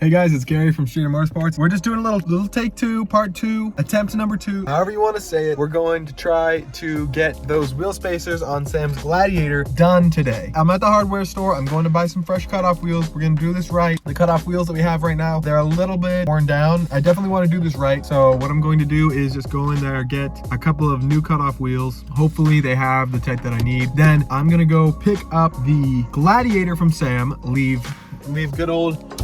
Hey guys, it's Gary from Street Motorsports. We're just doing a little take two, part two, attempt number two. However you want to say it, we're going to try to get those wheel spacers on Sam's Gladiator done today. I'm at the hardware store. I'm going to buy some fresh cutoff wheels. We're going to do this right. The cutoff wheels that we have right now, they're a little bit worn down. I definitely want to do this right. So what I'm going to do is just go in there, get a couple of new cutoff wheels. Hopefully they have the type that I need. Then I'm going to go pick up the Gladiator from Sam, leave good old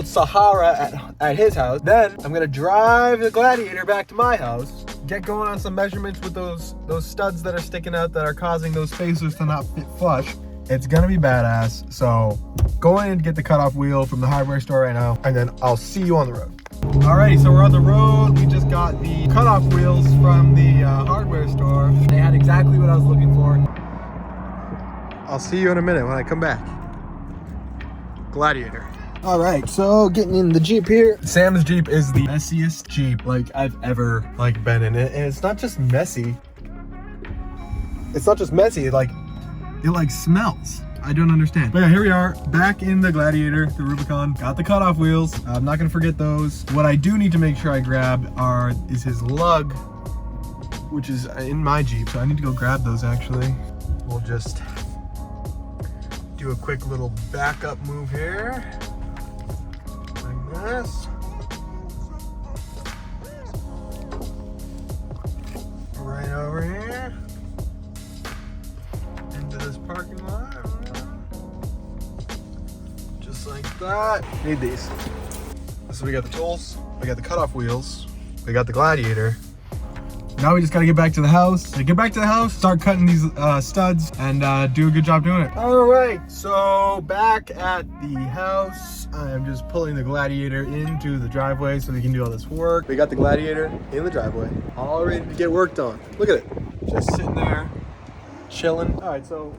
Sahara at his house. Then I'm gonna drive the Gladiator back to my house, get going on some measurements with those studs that are sticking out that are causing those spacers to not fit flush. It's gonna be badass. So going in to get the cutoff wheel from the hardware store right now, and then I'll see you on the road. Alrighty, so we're on the road. We just got the cutoff wheels from the hardware store. They had exactly what I was looking for. I'll see you in a minute when I come back. Gladiator. All right, so getting in the Jeep here. Sam's Jeep is the messiest Jeep I've ever been in. And it's not just messy. It's not just messy, it smells. I don't understand. But yeah, here we are back in the Gladiator, the Rubicon. Got the cutoff wheels. I'm not gonna forget those. What I do need to make sure I grab is his lug, which is in my Jeep. So I need to go grab those actually. We'll just do a quick little backup move here. This. Right over here into this parking lot, just like that. Need these. So we got the tools, we got the cutoff wheels, we got the Gladiator. Now we just gotta get back to the house. Start cutting these studs, and do a good job doing it. All right, so back at the house. I'm just pulling the Gladiator into the driveway so we can do all this work. We got the Gladiator in the driveway, all ready to get worked on. Look at it, just sitting there, chilling. All right, so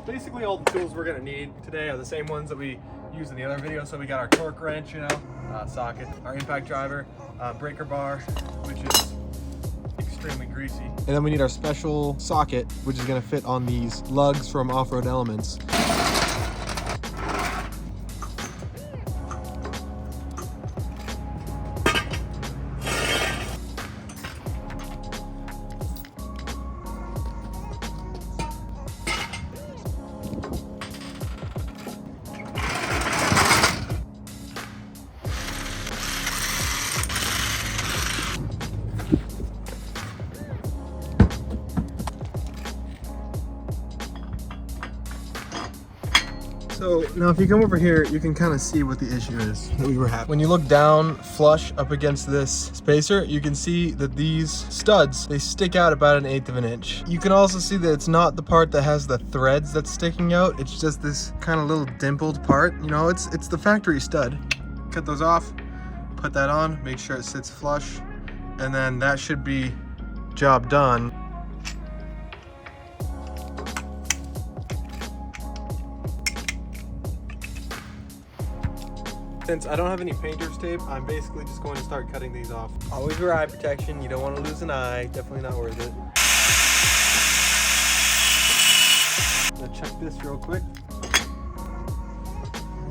basically all the tools we're gonna need today are the same ones that we used in the other video. So we got our torque wrench, socket, our impact driver, breaker bar, which is extremely greasy. And then we need our special socket, which is gonna fit on these lugs from Off-Road Elements. So now if you come over here, you can kind of see what the issue is that we were having. When you look down flush up against this spacer, you can see that these studs, they stick out about 1/8 of an inch. You can also see that it's not the part that has the threads that's sticking out. It's just this kind of little dimpled part. It's the factory stud. Cut those off, put that on, make sure it sits flush, and then that should be job done. Since I don't have any painter's tape, I'm basically just going to start cutting these off. Always wear eye protection. You don't want to lose an eye. Definitely not worth it. I'm gonna check this real quick.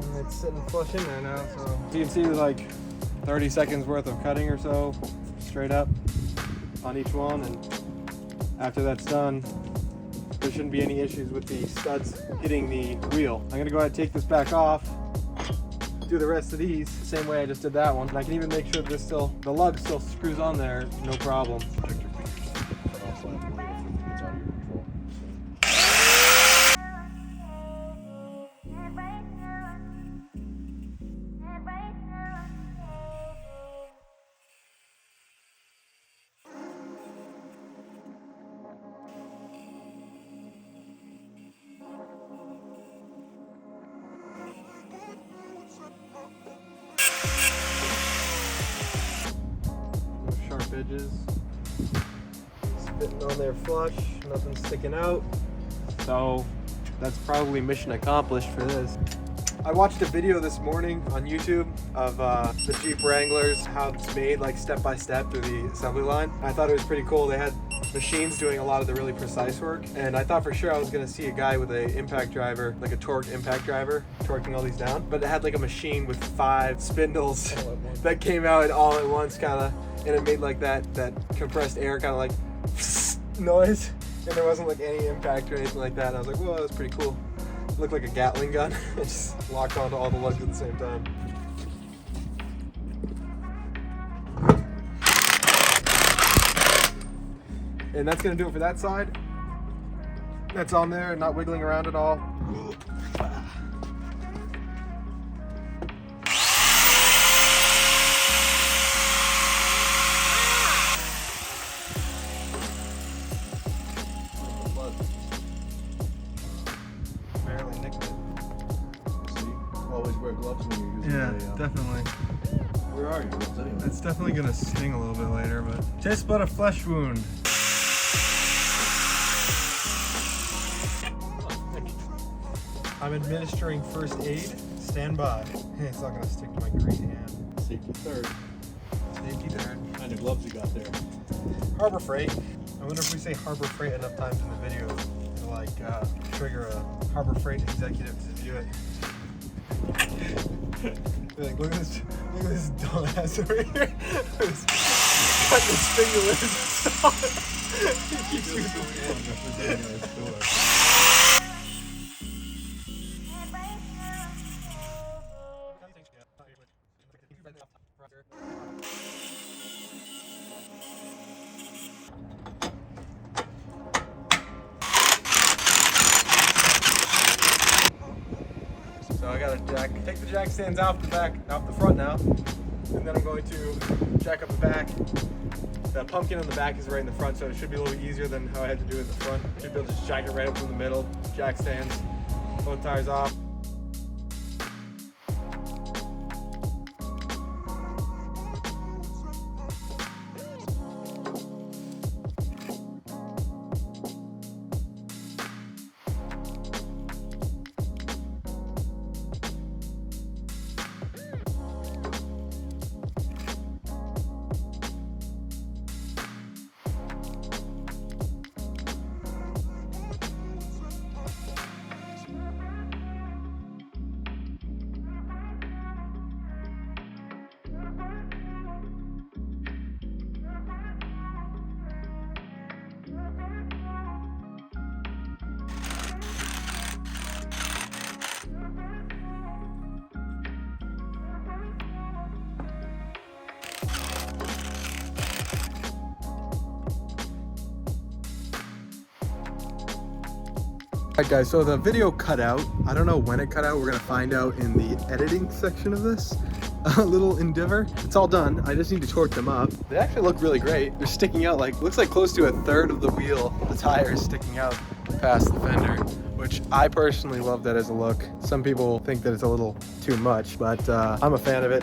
And it's sitting flush in there now, so you can see 30 seconds worth of cutting or so, straight up on each one. And after that's done, there shouldn't be any issues with the studs hitting the wheel. I'm gonna go ahead and take this back off. Do the rest of these same way I just did that one. And I can even make sure that the lug still screws on there, no problem. Edges, fitting on there flush, nothing sticking out. So that's probably mission accomplished for this. I watched a video this morning on YouTube of the Jeep Wranglers, how it's made step by step through the assembly line. I thought it was pretty cool. They had machines doing a lot of the really precise work, and I thought for sure I was gonna see a guy with a impact driver, like a torqued impact driver, torquing all these down, but it had like a machine with 5 spindles that came out all at once kinda, and it made like that compressed air kind of like noise, and there wasn't like any impact or anything like that. And I was like, whoa, that's pretty cool. It looked like a Gatling gun. It just locked onto all the lugs at the same time. And that's gonna do it for that side. That's on there, not wiggling around at all. Barely nicked it. See? Always wear gloves when you're using Definitely. Where are you? Anyway? It's definitely gonna sting a little bit later, but just but a flesh wound. I'm administering first aid. Stand by. It's not gonna stick to my green hand. Safety third. Safety third. What kind of gloves you got there? Harbor Freight. I wonder if we say Harbor Freight enough times in the video to like trigger a Harbor Freight executive to view it. Like, look at this dumbass over here. He's cutting his finger with his saw. He keeps using So I gotta take the jack stands out the front now, and then I'm going to jack up the back. The pumpkin on the back is right in the front, so it should be a little bit easier than how I had to do it in the front. Should be able to just jack it right up from the middle, jack stands, both tires off. Alright guys, so the video cut out. I don't know when it cut out. We're gonna find out in the editing section of this little endeavor. It's all done. I just need to torque them up. They actually look really great. They're sticking out like, looks like close to 1/3 of the wheel. The tire is sticking out past the fender, which I personally love that as a look. Some people think that it's a little too much, but I'm a fan of it.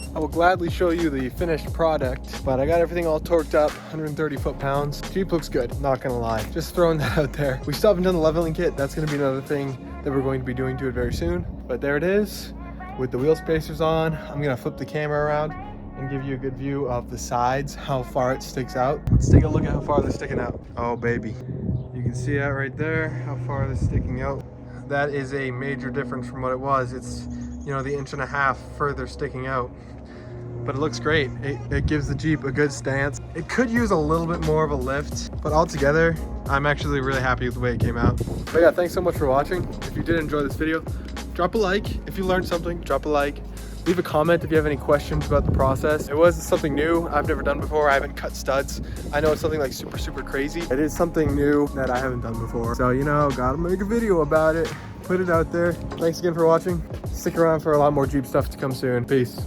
I will gladly show you the finished product, but I got everything all torqued up, 130 foot-pounds. Jeep looks good, not gonna lie. Just throwing that out there. We still haven't done the leveling kit. That's gonna be another thing that we're going to be doing to it very soon. But there it is, with the wheel spacers on. I'm gonna flip the camera around and give you a good view of the sides, how far it sticks out. Let's take a look at how far they're sticking out. Oh baby, you can see that right there, how far they're sticking out. That is a major difference from what it was. It's, you know, the 1.5 inches further sticking out. But it looks great. It gives the Jeep a good stance. It could use a little bit more of a lift, but altogether, I'm actually really happy with the way it came out. But yeah, thanks so much for watching. If you did enjoy this video, drop a like. If you learned something, drop a like. Leave a comment if you have any questions about the process. It was something new I've never done before. I haven't cut studs. I know it's something like super crazy. It is something new that I haven't done before. So, you know, gotta make a video about it. Put it out there. Thanks again for watching. Stick around for a lot more Jeep stuff to come soon. Peace.